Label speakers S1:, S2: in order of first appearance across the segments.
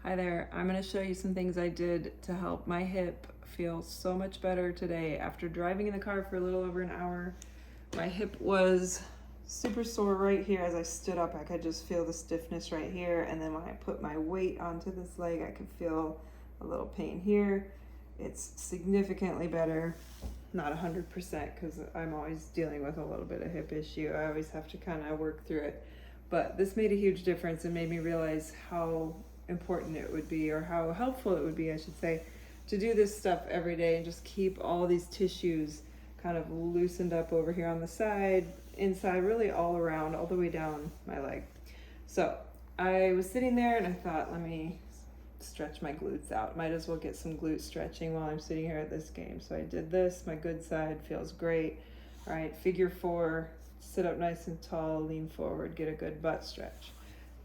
S1: Hi there. I'm going to show you some things I did to help my hip feel so much better today. After driving in the car for a little over an hour, my hip was super sore right here. As I stood up, I could just feel the stiffness right here. And then when I put my weight onto this leg, I could feel a little pain here. It's significantly better. Not 100% because I'm always dealing with a little bit of hip issue. I always have to kind of work through it. But this made a huge difference and made me realize how important it would be, or how helpful it would be, I should say, to do this stuff every day and just keep all these tissues kind of loosened up over here on the side, inside, really all around, all the way down my leg. So I was sitting there and I thought, let me stretch my glutes out. Might as well get some glute stretching while I'm sitting here at this game. So I did this. My good side feels great. All right, figure four, sit up nice and tall, lean forward, get a good butt stretch.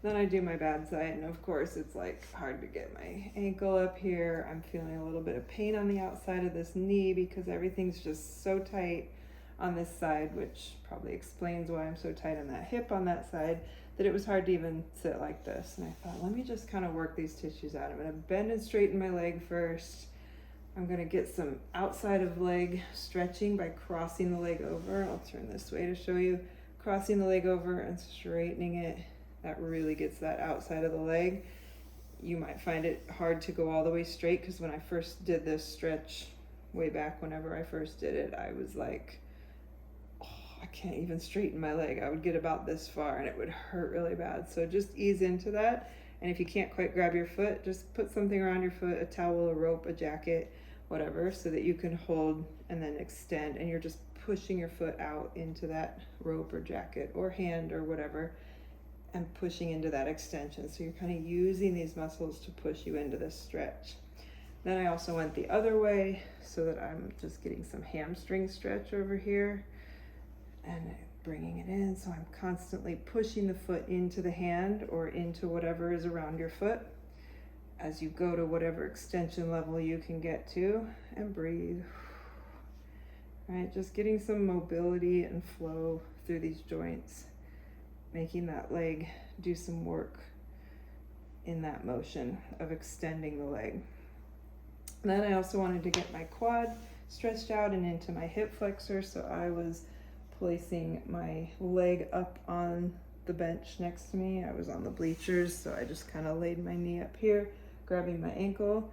S1: Then I do my bad side, and of course it's like hard to get my ankle up here. I'm feeling a little bit of pain on the outside of this knee because everything's just so tight on this side, which probably explains why I'm so tight on that hip on that side, that it was hard to even sit like this. And I thought, let me just kind of work these tissues out. I'm gonna bend and straighten my leg first. I'm gonna get some outside of leg stretching by crossing the leg over. I'll turn this way to show you. Crossing the leg over and straightening it. That really gets that outside of the leg. You might find it hard to go all the way straight because when I first did this stretch way back, whenever I first did it, I was like, oh, I can't even straighten my leg. I would get about this far and it would hurt really bad. So just ease into that. And if you can't quite grab your foot, just put something around your foot, a towel, a rope, a jacket, whatever, so that you can hold and then extend, and you're just pushing your foot out into that rope or jacket or hand or whatever, and pushing into that extension. So you're kind of using these muscles to push you into this stretch. Then I also went the other way so that I'm just getting some hamstring stretch over here and bringing it in. So I'm constantly pushing the foot into the hand or into whatever is around your foot as you go to whatever extension level you can get to, and breathe. All right, just getting some mobility and flow through these joints, making that leg do some work in that motion of extending the leg. Then I also wanted to get my quad stretched out and into my hip flexor, so I was placing my leg up on the bench next to me. I was on the bleachers, so I just kind of laid my knee up here, grabbing my ankle,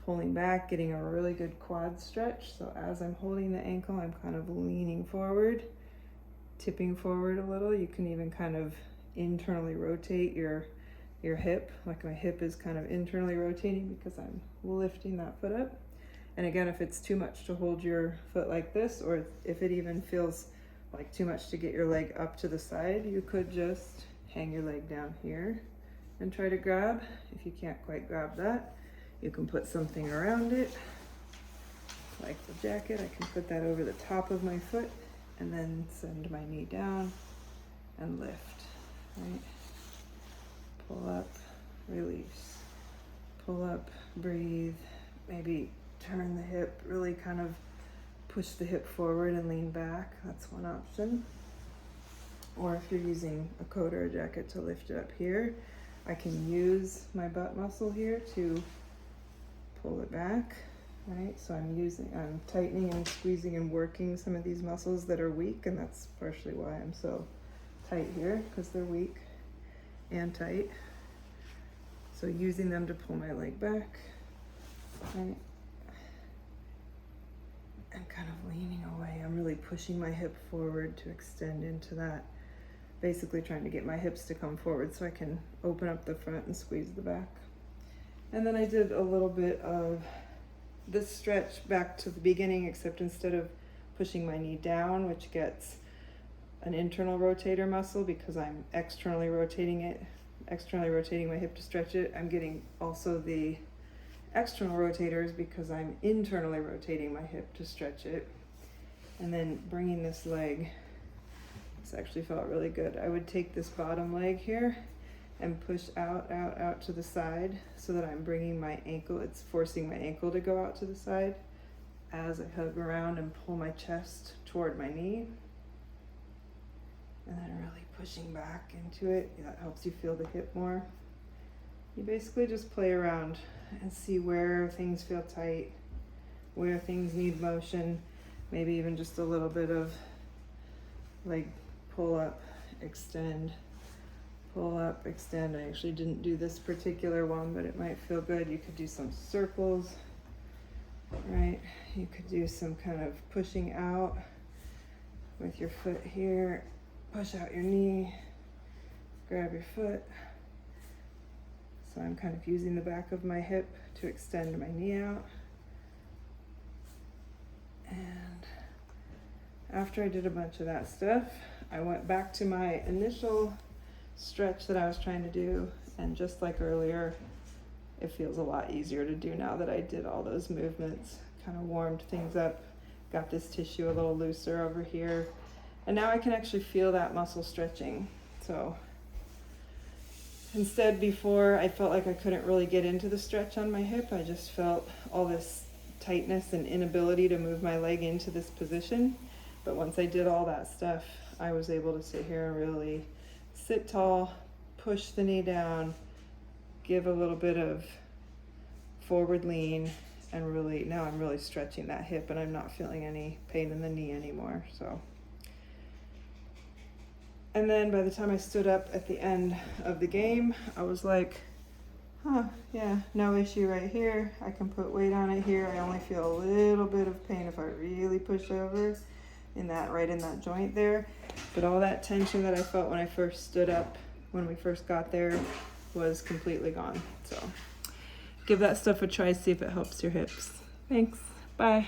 S1: pulling back, getting a really good quad stretch. So as I'm holding the ankle, I'm kind of leaning forward, tipping forward a little. You can even kind of internally rotate your hip. Like my hip is kind of internally rotating because I'm lifting that foot up. And again, if it's too much to hold your foot like this, or if it even feels like too much to get your leg up to the side, you could just hang your leg down here and try to grab. If you can't quite grab that, you can put something around it, like the jacket. I can put that over the top of my foot and then send my knee down and lift, right? Pull up, release, pull up, breathe, maybe turn the hip, really kind of push the hip forward and lean back. That's one option. Or if you're using a coat or a jacket to lift it up here, I can use my butt muscle here to pull it back, right? So I'm tightening and squeezing and working some of these muscles that are weak, and that's partially why I'm so tight here, because they're weak and tight. So using them to pull my leg back, right? And kind of leaning away. I'm really pushing my hip forward to extend into that. Basically trying to get my hips to come forward so I can open up the front and squeeze the back. And then I did a little bit of this stretch back to the beginning, except instead of pushing my knee down, which gets an internal rotator muscle because I'm externally rotating my hip to stretch it, I'm getting also the external rotators because I'm internally rotating my hip to stretch it. And then bringing this leg, this actually felt really good. I would take this bottom leg here and push out to the side so that I'm bringing my ankle, it's forcing my ankle to go out to the side as I hug around and pull my chest toward my knee. And then really pushing back into it. That helps you feel the hip more. You basically just play around and see where things feel tight, where things need motion, maybe even just a little bit of like pull up, extend, pull up, extend. I actually didn't do this particular one, but it might feel good. You could do some circles, right? You could do some kind of pushing out with your foot here, push out your knee, grab your foot. So I'm kind of using the back of my hip to extend my knee out. And after I did a bunch of that stuff, I went back to my initial stretch that I was trying to do, and just like earlier, it feels a lot easier to do now that I did all those movements. Kind of warmed things up, got this tissue a little looser over here, and now I can actually feel that muscle stretching. So instead, before I felt like I couldn't really get into the stretch on my hip, I just felt all this tightness and inability to move my leg into this position. But once I did all that stuff, I was able to sit here and really sit tall, push the knee down, give a little bit of forward lean, and really, now I'm really stretching that hip and I'm not feeling any pain in the knee anymore. So, and then by the time I stood up at the end of the game, I was like, yeah, no issue right here. I can put weight on it here. I only feel a little bit of pain if I really push over in that, right in that joint there. But all that tension that I felt when I first stood up, when we first got there, was completely gone. So give that stuff a try, see if it helps your hips. Thanks. Bye.